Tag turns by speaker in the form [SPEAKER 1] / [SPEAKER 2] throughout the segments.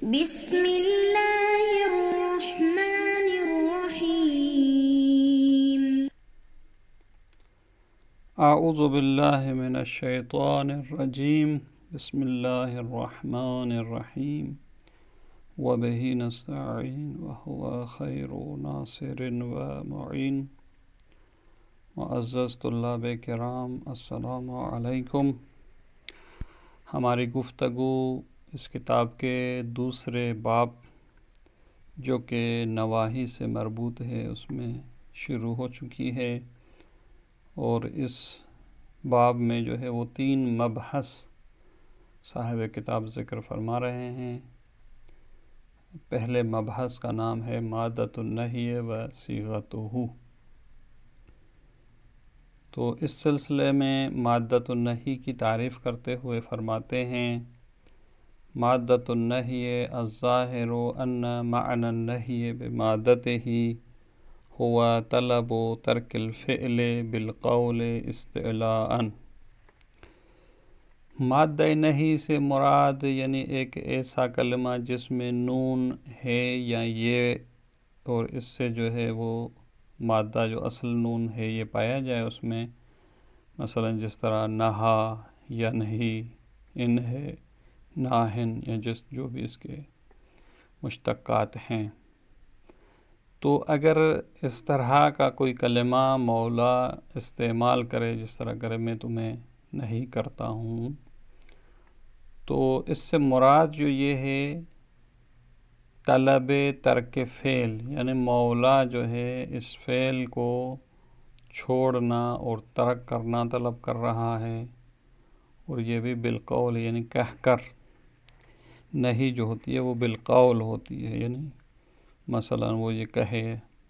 [SPEAKER 1] بسم اللہ الرحمن الرحیم۔
[SPEAKER 2] اعوذ باللہ من الشیطان الرجیم، بسم اللہ الرحمن الرحیم، وبہ نستعین وہو خیر ناصر ومعین۔ معزز طلاب کرام، السلام علیکم۔ ہماری گفتگو اس کتاب کے دوسرے باب جو کہ نواہی سے مربوط ہے اس میں شروع ہو چکی ہے، اور اس باب میں جو ہے وہ 3 مبحث صاحب کتاب ذکر فرما رہے ہیں۔ پہلے مبحث کا نام ہے مادۃ النہی و صیغتہ۔ تو اس سلسلے میں مادۃ النہی کی تعریف کرتے ہوئے فرماتے ہیں: مادۃ النہی الظاہر ان معنی النہی بمادتہ هو طلب ترک الفعل بالقول استعلاء۔ مادہ نہیں سے مراد یعنی ایک ایسا کلمہ جس میں نون ہے یا یہ، اور اس سے جو ہے وہ مادہ جو اصل نون ہے یہ پایا جائے اس میں، مثلا جس طرح نہا یا نہیں، ان ہے، ناہن، یا جو بھی اس کے مشتقات ہیں۔ تو اگر اس طرح کا کوئی کلمہ مولا استعمال کرے، جس طرح کرے میں تمہیں نہیں کرتا ہوں، تو اس سے مراد جو یہ ہے طلب ترک فعل، یعنی مولا جو ہے اس فعل کو چھوڑنا اور ترک کرنا طلب کر رہا ہے، اور یہ بھی بالقول یعنی کہہ کر۔ نہیں جو ہوتی ہے وہ بالقول ہوتی ہے، یعنی مثلا وہ یہ کہے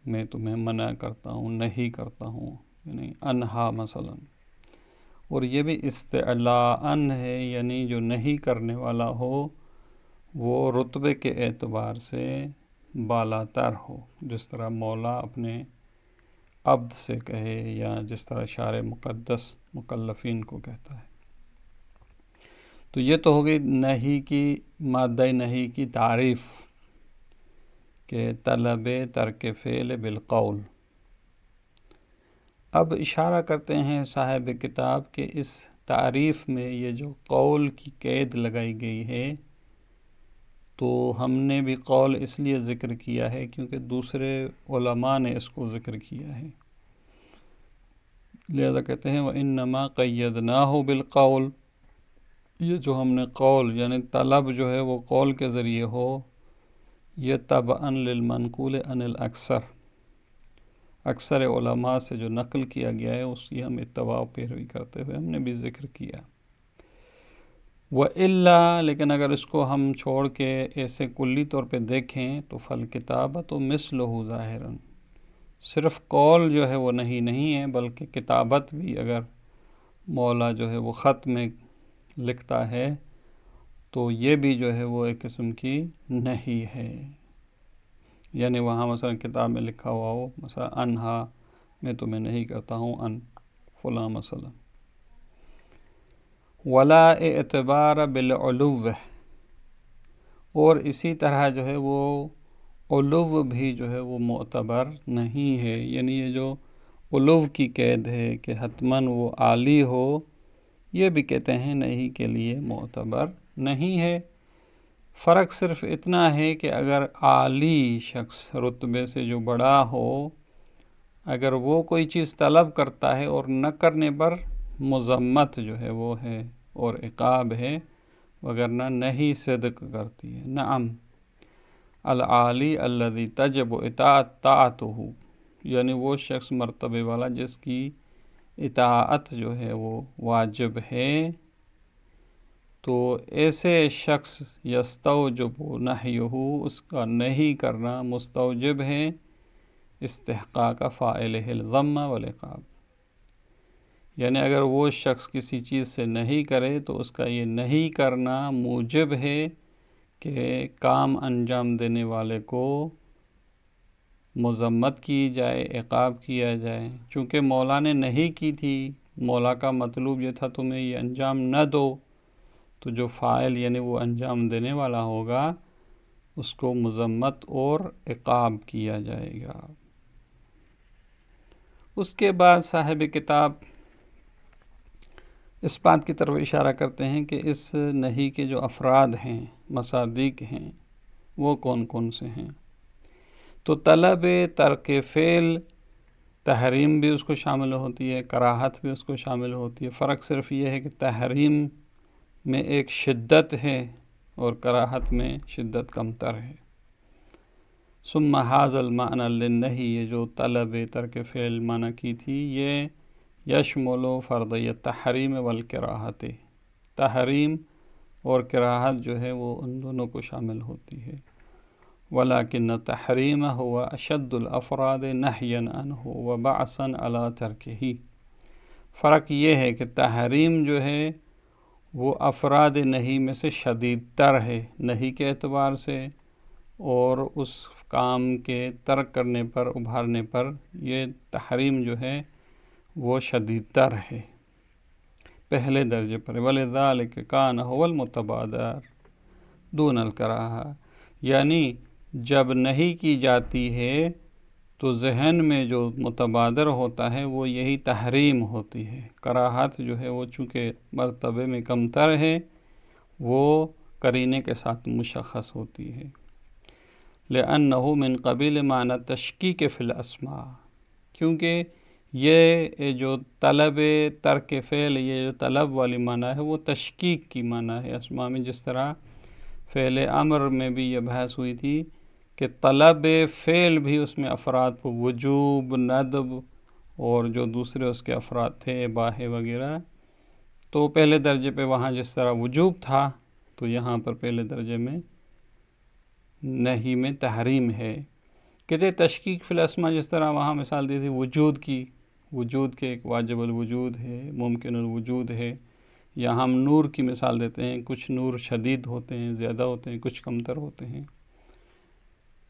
[SPEAKER 2] میں تمہیں منع کرتا ہوں، نہیں کرتا ہوں، یعنی انہا مثلا۔ اور یہ بھی استعلاء ہے، یعنی جو نہیں کرنے والا ہو وہ رتبے کے اعتبار سے بالا تر ہو، جس طرح مولا اپنے عبد سے کہے، یا جس طرح شارع مقدس مکلفین کو کہتا ہے۔ تو یہ تو ہو گئی نہیں کی، مادہ نہیں کی تعریف کہ طلب ترک فعل بالقول۔ اب اشارہ کرتے ہیں صاحب کتاب کہ اس تعریف میں یہ جو قول کی قید لگائی گئی ہے، تو ہم نے بھی قول اس لیے ذکر کیا ہے کیونکہ دوسرے علماء نے اس کو ذکر کیا ہے، لہذا کہتے ہیں وَإِنَّمَا قَيَّدْنَاهُ بِالْقَوْلِ۔ یہ جو ہم نے قول یعنی طلب جو ہے وہ قول کے ذریعے ہو، یہ تبعاً للمنقول عن الاکثر، اکثر علماء سے جو نقل کیا گیا ہے اس کی ہم اتباع و پیروی کرتے ہوئے ہم نے بھی ذکر کیا۔ وَإِلَّا، لیکن اگر اس کو ہم چھوڑ کے ایسے کلی طور پہ دیکھیں تو فالکتابۃ مثلہ ظاہراً، صرف قول جو ہے وہ نہیں ہے، بلکہ کتابت بھی اگر مولا جو ہے وہ خط میں لکھتا ہے تو یہ بھی جو ہے وہ ایک قسم کی نہیں ہے۔ یعنی وہاں مثلا کتاب میں لکھا ہوا ہو، مثلا انہا، میں تمہیں نہیں کرتا ہوں، ان فلاں مثلا۔ ولا اعتبار بالعلو، اور اسی طرح جو ہے وہ علو بھی جو ہے وہ معتبر نہیں ہے، یعنی یہ جو علو کی قید ہے کہ حتماً وہ عالی ہو، یہ بھی کہتے ہیں نہیں کے لیے معتبر نہیں ہے۔ فرق صرف اتنا ہے کہ اگر عالی شخص رتبے سے جو بڑا ہو، اگر وہ کوئی چیز طلب کرتا ہے اور نہ کرنے پر مذمت جو ہے وہ ہے اور عقاب ہے، وگرنہ نہیں صدق کرتی ہے۔ نعم العالی الذی تجب طاعتہ، یعنی وہ شخص مرتبے والا جس کی اطاعت جو ہے وہ واجب ہے، تو ایسے شخص یستوجب نہیہ، اس کا نہیں کرنا مستوجب ہے استحقاق فاعلہ الذم والعقاب۔ یعنی اگر وہ شخص کسی چیز سے نہیں کرے تو اس کا یہ نہیں کرنا موجب ہے کہ کام انجام دینے والے کو مذمت کی جائے، عقاب کیا جائے۔ چونکہ مولا نے نہیں کی تھی، مولا کا مطلوب یہ تھا تمہیں یہ انجام نہ دو، تو جو فاعل یعنی وہ انجام دینے والا ہوگا اس کو مذمت اور عقاب کیا جائے گا۔ اس کے بعد صاحب کتاب اس بات کی طرف اشارہ کرتے ہیں کہ اس نہی کے جو افراد ہیں، مصادیق ہیں، وہ کون کون سے ہیں۔ تو طلب ترک فعل، تحریم بھی اس کو شامل ہوتی ہے، کراہت بھی اس کو شامل ہوتی ہے۔ فرق صرف یہ ہے کہ تحریم میں ایک شدت ہے اور کراہت میں شدت کم تر ہے۔ ثم هذا المعنى للنہی، یہ جو طلب ترک فعل معنی کی تھی، یہ یشمل فرضیت تحریم والکراہت، تحریم اور کراہت جو ہے وہ ان دونوں کو شامل ہوتی ہے۔ ولیکن تحریم ہوا اشد الافراد نہیا عنہ وبعثا علی ترکہ، فرق یہ ہے کہ تحریم جو ہے وہ افراد نہی میں سے شدید تر ہے نہی کے اعتبار سے، اور اس کام کے ترک کرنے پر، ابھارنے پر یہ تحریم جو ہے وہ شدید تر ہے پہلے درجے پر۔ وَلِذَلِكَ كَانَ هُوَ الْمُتَبَادَرُ دُونَ الْكَرَاهَةِ، یعنی جب نہیں کی جاتی ہے تو ذہن میں جو متبادر ہوتا ہے وہ یہی تحریم ہوتی ہے۔ کراہت جو ہے وہ چونکہ مرتبے میں کم تر ہے، وہ قرینے کے ساتھ مشخص ہوتی ہے۔ لأنه من قبیل معنی تشکیک فی الاسماء، کیونکہ یہ جو طلب ترک فعل، یہ جو طلب والی معنی ہے وہ تشکیک کی معنی ہے اسماء میں، جس طرح فعل امر میں بھی یہ بحث ہوئی تھی کہ طلب فعل بھی اس میں افراد کو وجوب، ندب اور جو دوسرے اس کے افراد تھے اباحے وغیرہ، تو پہلے درجے پہ وہاں جس طرح وجوب تھا تو یہاں پر پہلے درجے میں نہیں میں تحریم ہے۔ کہتے تشکیک فی الاسماء، جس طرح وہاں مثال دی تھی وجود کی، وجود کے ایک واجب الوجود ہے، ممکن الوجود ہے، یا ہم نور کی مثال دیتے ہیں، کچھ نور شدید ہوتے ہیں، زیادہ ہوتے ہیں، کچھ کمتر ہوتے ہیں۔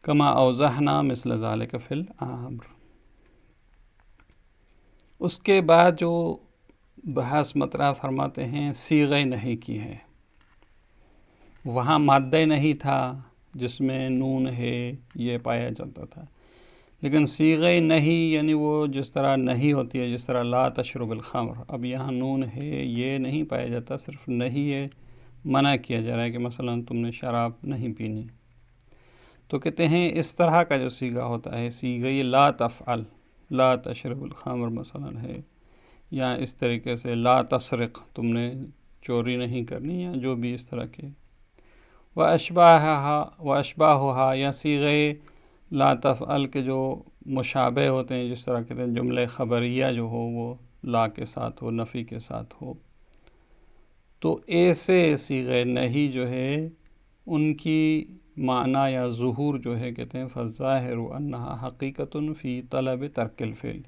[SPEAKER 2] کما اوضحنا مثل ذالک فی الامر۔ اس کے بعد جو بحث مطرح فرماتے ہیں صیغہ نہیں کی ہے، وہاں مادہ نہیں تھا جس میں نون ہے یہ پایا جاتا تھا، لیکن صیغہ نہیں یعنی وہ جس طرح نہیں ہوتی ہے، جس طرح لا تشرب الخمر، اب یہاں نون ہے یہ نہیں پایا جاتا، صرف نہیں ہے، منع کیا جا رہا ہے کہ مثلا تم نے شراب نہیں پینی۔ تو کہتے ہیں اس طرح کا جو صیغہ ہوتا ہے، صیغہ لا تفعل، لا تشرب الخمر مثلا ہے، یا اس طریقے سے لا تسرق، تم نے چوری نہیں کرنی، یا جو بھی اس طرح کے وَأَشْبَاهُهَا، یا صیغہ لا تفعل کے جو مشابہ ہوتے ہیں، جس طرح کہتے ہیں جملہ خبریہ جو ہو وہ لا کے ساتھ ہو، نفی کے ساتھ ہو، تو ایسے صیغہ نہیں جو ہے ان کی معنی یا ظہور جو ہے کہتے ہیں فَالظَّاهِرُ أَنَّهَا حَقِيقَةٌ فِي طَلَبِ تَرْكِ الْفِعْلِ،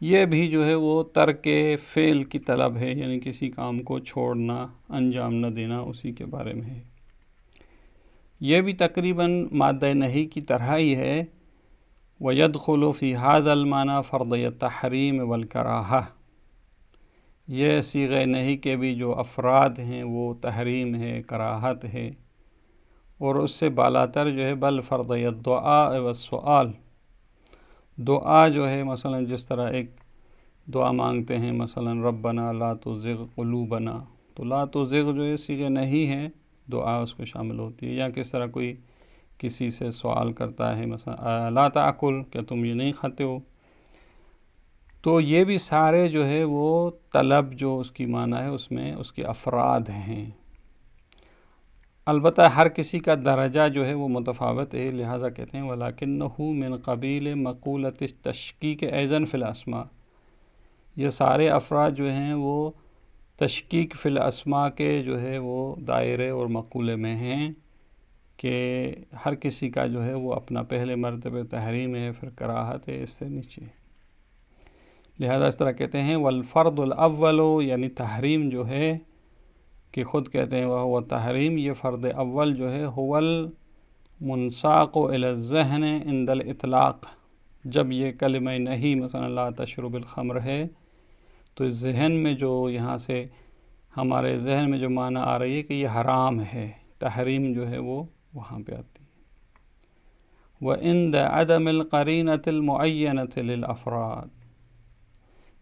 [SPEAKER 2] یہ بھی جو ہے وہ ترک فعل کی طلب ہے، یعنی کسی کام کو چھوڑنا، انجام نہ دینا، اسی کے بارے میں ہے۔ یہ بھی تقریباً مادہ نہیں کی طرح ہی ہے۔ وَيَدْخُلُ فِي هَذَا الْمَعْنَى فَرْضِيَّ التَّحْرِيمِ وَالْكَرَاهَةِ، یہ صیغہ نہیں کے بھی جو افراد ہیں وہ تحریم ہے، کراہت ہے، اور اس سے بالاتر جو ہے بل فَرْضِيَّ الدُّعَاءِ وَالسُّؤَالِ، دعا جو ہے مثلا جس طرح ایک دعا مانگتے ہیں مثلا ربنا لا تزغ قلوبنا، تو لا تزغ جو ہے صیغہ نہیں ہے، دعا اس کو شامل ہوتی ہے۔ یا کس طرح کوئی کسی سے سوال کرتا ہے مثلا لا تاکل، کیا تم یہ نہیں کھاتے ہو، تو یہ بھی سارے جو ہے وہ طلب جو اس کی معنی ہے اس میں اس کے افراد ہیں۔ البتہ ہر کسی کا درجہ جو ہے وہ متفاوت ہے، لہذا کہتے ہیں وَلَكِنَّهُ مِنْ قَبِيلِ مَقُولَةِ التَّشْكِيكِ أَيْضًا فِي الْأَسْمَاءِ، یہ سارے افراد جو ہیں وہ تشکیک فی الاسماء کے جو ہے وہ دائرے اور مقولے میں ہیں، کہ ہر کسی کا جو ہے وہ اپنا پہلے مرتبہ تحریم ہے، پھر کراہت ہے، اس سے نیچے، لہذا اس طرح کہتے ہیں والفرض الاول، یعنی تحریم جو ہے کہ خود کہتے ہیں وہ تحریم، یہ فرد اول جو ہے هو المنساق الى الذہن عند الاطلاق، جب یہ کلمہ نہیں مثلا لا تشرب الخمر ہے تو اس ذہن میں جو یہاں سے ہمارے ذہن میں جو معنی آ رہی ہے کہ یہ حرام ہے، تحریم جو ہے وہ وہاں پہ آتی ہے۔ وعند عدم القرینۃ المعینۃ للافراد،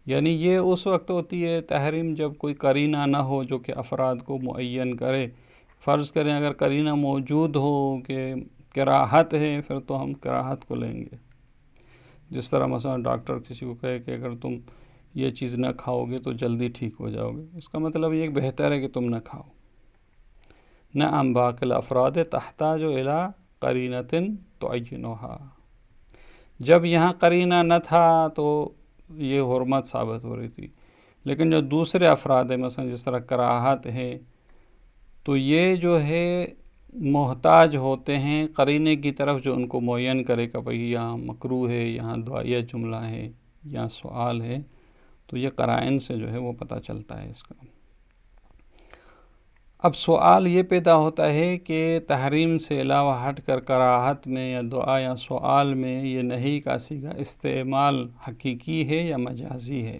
[SPEAKER 2] یعنی یہ اس وقت ہوتی ہے تحریم جب کوئی قرینہ نہ ہو جو کہ افراد کو معین کرے. فرض کریں اگر قرینہ موجود ہو کہ کراہت ہے، پھر تو ہم کراہت کو لیں گے. جس طرح مثلا ڈاکٹر کسی کو کہے کہ اگر تم یہ چیز نہ کھاؤ گے تو جلدی ٹھیک ہو جاؤ گے، اس کا مطلب یہ بہتر ہے کہ تم نہ کھاؤ. نعم باقی الافراد تحتاج الی قرینۃ تعینھا، جب یہاں قرینہ نہ تھا تو یہ حرمت ثابت ہو رہی تھی. لیکن جو دوسرے افراد ہیں مثلا جس طرح کراہت ہے، تو یہ جو ہے محتاج ہوتے ہیں قرینے کی طرف جو ان کو معین کرے کہ بھئی یہاں مکروہ ہے، یہاں دعائیہ جملہ ہے، یہاں سوال ہے. تو یہ قرائن سے جو ہے وہ پتہ چلتا ہے اس کا. اب سوال یہ پیدا ہوتا ہے کہ تحریم سے علاوہ ہٹ کر کراہت میں یا دعا یا سوال میں یہ نہیں کا صیغہ استعمال حقیقی ہے یا مجازی ہے.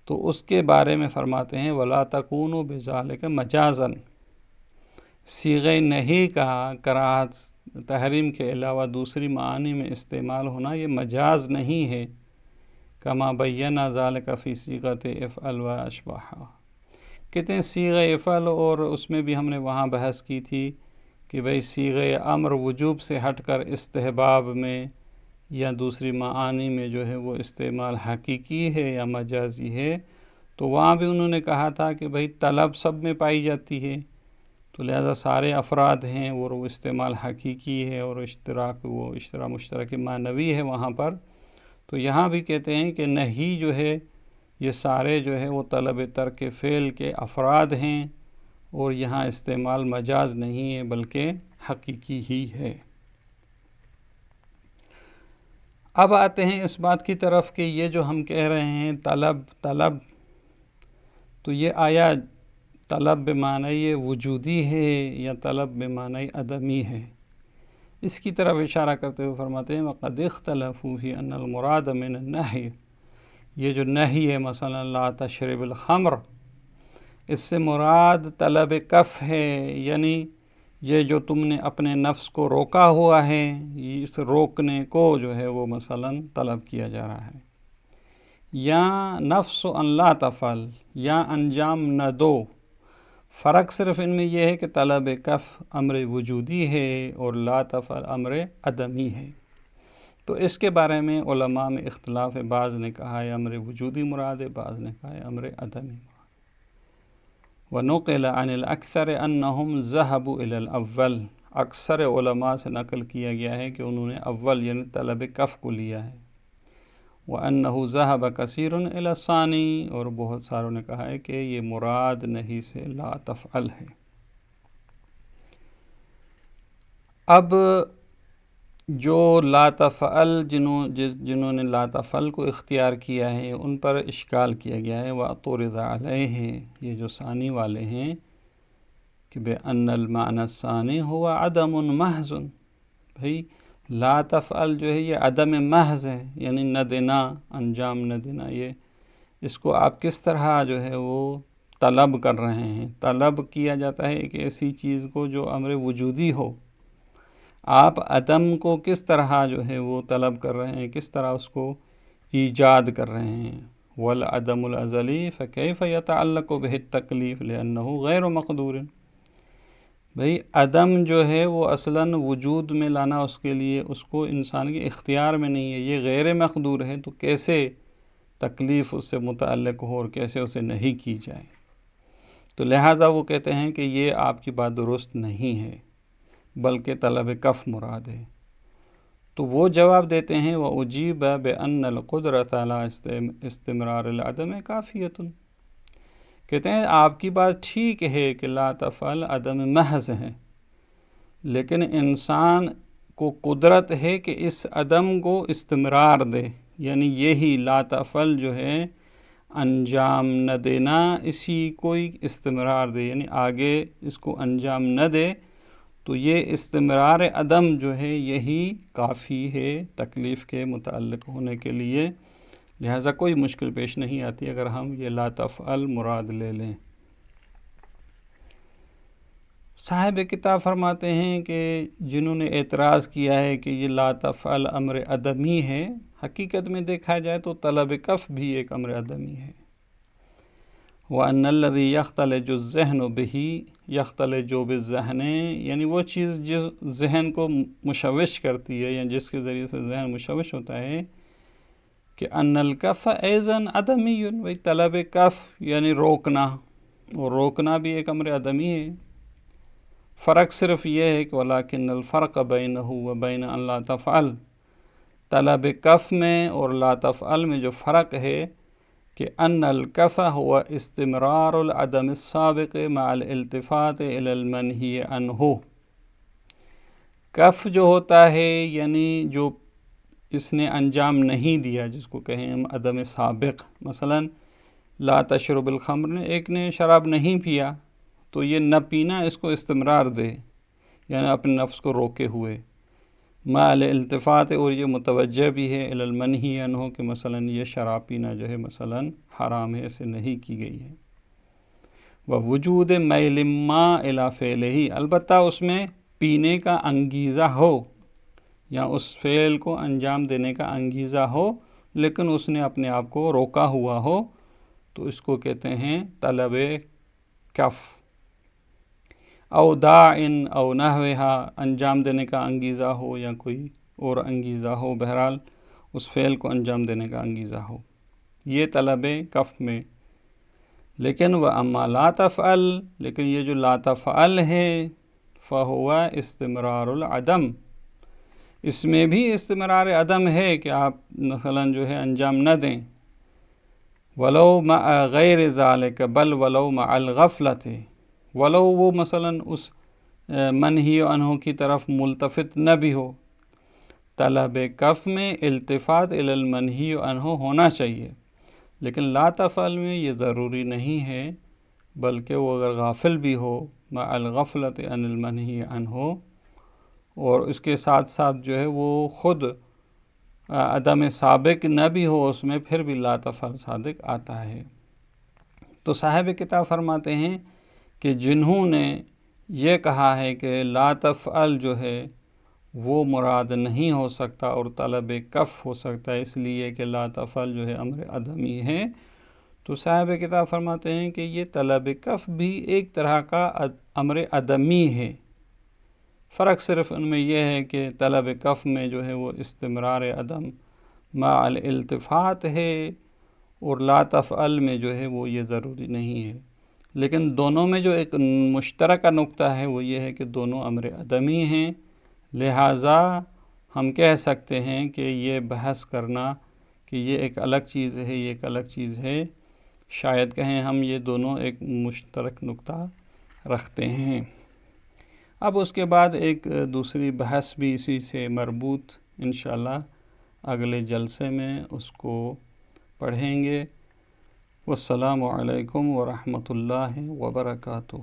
[SPEAKER 2] تو اس کے بارے میں فرماتے ہیں وَلَا تَكُونُوا بِذَلِكَ مَجَازًا، صیغہ نہیں کا کراہت تحریم کے علاوہ دوسری معانی میں استعمال ہونا یہ مجاز نہیں ہے. کما بینا ذالک فی صیغۃ افعل و اشباہا، کہتے ہیں صیغہ افعل، اور اس میں بھی ہم نے وہاں بحث کی تھی کہ بھئی صیغہ امر وجوب سے ہٹ کر استحباب میں یا دوسری معانی میں جو ہے وہ استعمال حقیقی ہے یا مجازی ہے. تو وہاں بھی انہوں نے کہا تھا کہ بھئی طلب سب میں پائی جاتی ہے، تو لہذا سارے افراد ہیں وہ استعمال حقیقی ہے، اور اشتراک وہ مشترک معنوی ہے وہاں پر. تو یہاں بھی کہتے ہیں کہ نہیں جو ہے یہ سارے جو ہے وہ طلب ترک فعل کے افراد ہیں، اور یہاں استعمال مجاز نہیں ہے بلکہ حقیقی ہی ہے. اب آتے ہیں اس بات کی طرف کہ یہ جو ہم کہہ رہے ہیں طلب، تو یہ آیا طلب بمعنی وجودی ہے یا طلب بمعنی عدمی ہے؟ اس کی طرف اشارہ کرتے ہوئے فرماتے ہیں وَقَدْ اخْتَلَفُوا فِي أَنَّ الْمُرَادَ مِنَ النَّهْيِ، یہ جو نہی ہے مثلا لا تشرب الخمر، اس سے مراد طلب کف ہے، یعنی یہ جو تم نے اپنے نفس کو روکا ہوا ہے، اس روکنے کو جو ہے وہ مثلا طلب کیا جا رہا ہے. یا نفس ان لا تفعل، یا انجام نہ دو. فرق صرف ان میں یہ ہے کہ طلب کف امر وجودی ہے اور لا تفعل امر عدمی ہے. تو اس کے بارے میں علماء میں اختلاف ہے، بعض نے کہا ہے امر وجودی مراد ہے، بعض نے کہا ہے امر عدمی مراد. وَنُقِلَ عَنِ الْأَكْثَرِ أَنَّهُمْ ذَهَبُوا إِلَى الْأَوَّلِ، اکثر علماء سے نقل کیا گیا ہے کہ انہوں نے اول یعنی طلب کف کو لیا ہے. وَأَنَّهُ ذَهَبَ كَثِيرٌ إِلَى الثَّانِي، اور بہت ساروں نے کہا ہے کہ یہ مراد نہیں سے لا تفعل ہے. اب جو لا تفعل جنہوں نے لا تفعل کو اختیار کیا ہے ان پر اشکال کیا گیا ہے. وَاعْتُرِضَ عَلَيْهِ، یہ جو ثانی والے ہیں کہ بِأَنَّ الْمَعْنَى الثَّانِي هُوَ عَدَمٌ مَحْضٌ، بھئی لا تفعل جو ہے یہ عدم محض ہے، یعنی نہ دینا، انجام نہ دینا. یہ اس کو آپ کس طرح جو ہے وہ طلب کر رہے ہیں؟ طلب کیا جاتا ہے ایک ایسی چیز کو جو امر وجودی ہو. آپ عدم کو کس طرح جو ہے وہ طلب کر رہے ہیں، کس طرح اس کو ایجاد کر رہے ہیں؟ والعدم الازلی فکیف یتعلق بہ التکلیف لانہ غیر مقدور، بھئی عدم جو ہے وہ اصلاً وجود میں لانا اس کے لیے اس کو انسان کے اختیار میں نہیں ہے، یہ غیر مقدور ہے، تو کیسے تکلیف اس سے متعلق ہو اور کیسے اسے نہیں کی جائے؟ تو لہٰذا وہ کہتے ہیں کہ یہ آپ کی بات درست نہیں ہے بلکہ طلب کف مراد ہے. تو وہ جواب دیتے ہیں وَأُجِيبَ بِأَنَّ الْقُدْرَةَ عَلَىٰ اسْتِمْرَارِ الْعَدَمِ كَافِيَةٌ، کہتے ہیں آپ کی بات ٹھیک ہے کہ لا تفعل عدم محض ہے، لیکن انسان کو قدرت ہے کہ اس عدم کو استمرار دے، یعنی یہی لا تفعل جو ہے انجام نہ دینا، اسی کو استمرار دے، یعنی آگے اس کو انجام نہ دے. تو یہ استمرار عدم جو ہے یہی کافی ہے تکلیف کے متعلق ہونے کے لیے، لہٰذا کوئی مشکل پیش نہیں آتی اگر ہم یہ لا تفعل مراد لے لیں. صاحب کتاب فرماتے ہیں کہ جنہوں نے اعتراض کیا ہے کہ یہ لا تفعل امر عدمی ہے، حقیقت میں دیکھا جائے تو طلب کف بھی ایک امر عدمی ہے۔ وَأَنَّ الَّذِي يَخْتَلِجُ الذِّهْنُ بِهِ يَخْتَلِجُ بِالذَّهْنِ، یعنی وہ چیز جس ذہن کو مشوش کرتی ہے یا جس کے ذریعے سے ذہن مشوش ہوتا ہے کہ ان الکف ایضاً عدمی، وہی طلب کف یعنی روکنا، اور روکنا بھی ایک امر عدمی ہے۔ فرق صرف یہ ہے کہ وَلَكِنَّ الْفَرْقَ بَيْنَهُ وَبَيْنَ أَن لَا تَفْعَلْ، طلب کف میں اور لا تفعل میں جو فرق ہے کہ ان الکف هو استمرار العدم السابق مع الالتفات الى المنہی عنہ، کف جو ہوتا ہے یعنی جو اس نے انجام نہیں دیا، جس کو کہیں ہم عدم سابق، مثلا لا تشرب الخمر، ایک نے شراب نہیں پیا تو یہ نہ پینا اس کو استمرار دے، یعنی اپنے نفس کو روکے ہوئے، مع الالتفات، اور یہ متوجہ بھی ہے الی المنہی عنہ کہ مثلا یہ شراب پینا جو ہے مثلا حرام ہے، اسے نہیں کی گئی ہے۔ ووجود میل ما الی فعلہ، البتہ اس میں پینے کا انگیزہ ہو یا اس فعل کو انجام دینے کا انگیزہ ہو، لیکن اس نے اپنے آپ کو روکا ہوا ہو، تو اس کو کہتے ہیں طلب کف۔ او داعن او نحوہا، انجام دینے کا انگیزہ ہو یا کوئی اور انگیزہ ہو، بہرحال اس فعل کو انجام دینے کا انگیزہ ہو، یہ طلب کف میں۔ لیکن وَأَمَّا لَا تَفْعَلْ، لیکن یہ جو لا تفعل ہے فَهُوَ استمرار العدم، اس میں بھی استمرار عدم ہے کہ آپ مثلا جو ہے انجام نہ دیں، ولو مع غیر ذالک بل ولو مع الغفلۃ، ولو وہ مثلا اس منہی عنہ کی طرف ملتفت نہ بھی ہو۔ طلب کف میں التفات الی المنہی عنہ ہونا چاہیے، لیکن لا تفعل میں یہ ضروری نہیں ہے، بلکہ وہ اگر غافل بھی ہو مع الغفلۃ عن المنہی عنہ، اور اس کے ساتھ ساتھ جو ہے وہ خود عدم سابق نہ بھی ہو اس میں، پھر بھی لا تفعل صادق آتا ہے۔ تو صاحب کتاب فرماتے ہیں کہ جنہوں نے یہ کہا ہے کہ لا تفعل جو ہے وہ مراد نہیں ہو سکتا اور طلب کف ہو سکتا ہے، اس لیے کہ لا تفعل جو ہے امر عدمی ہے، تو صاحب کتاب فرماتے ہیں کہ یہ طلب کف بھی ایک طرح کا امر عدمی ہے۔ فرق صرف ان میں یہ ہے کہ طلب کف میں جو ہے وہ استمرار عدم مع الالتفات ہے، اور لا تفعل میں جو ہے وہ یہ ضروری نہیں ہے، لیکن دونوں میں جو ایک مشترکہ نقطہ ہے وہ یہ ہے کہ دونوں امر عدمی ہیں، لہٰذا ہم کہہ سکتے ہیں کہ یہ بحث کرنا کہ یہ ایک الگ چیز ہے، یہ ایک الگ چیز ہے، شاید کہیں ہم یہ دونوں ایک مشترک نقطہ رکھتے ہیں۔ اب اس کے بعد ایک دوسری بحث بھی اسی سے مربوط انشاءاللہ اگلے جلسے میں اس کو پڑھیں گے۔ والسلام علیکم ورحمۃ اللہ وبرکاتہ۔